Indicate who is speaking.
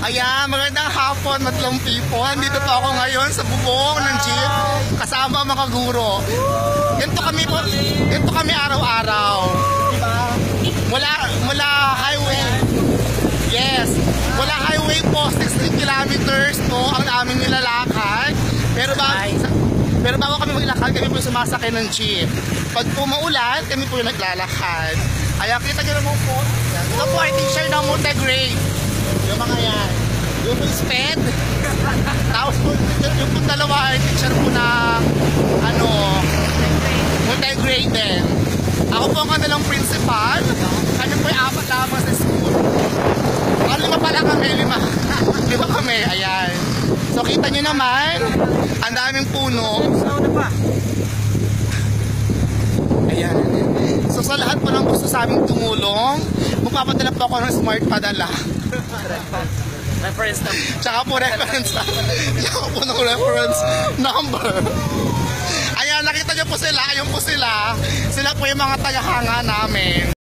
Speaker 1: Ayan, magandang hapon, madlang people. Dito po ako ngayon sa bubong ng jeep kasama mga guro. Ganito kami araw-araw. Mula highway. Yes. Mula highway po, 16 kilometers po ang aming nilalakad. Pero bago kami maglakad, kami po sumasakay ng jeep. Pag po maulan, kami po yung naglalakad. Kaya kita nyo naman po. Ito po ay t-shirt ng Multigrade. Yung mga yan. Yung po sped. Tapos po, yung po dalawa ay t-shirt po ng Multigrade din. Ako po ang kanilang principal. Kanya po yung 4 lamang sa school. 5 pala kami, 5. 5 kami, ayan. So kita nyo naman, ang daming puno. Ayan. So sa lahat po ng gusto sa aming tumulong, magpapadala po ako ng smart padala.
Speaker 2: Reference number.
Speaker 1: Tsaka po reference number. Ayan, nakita nyo po sila, ayun po sila. Sila po yung mga tagahanga namin.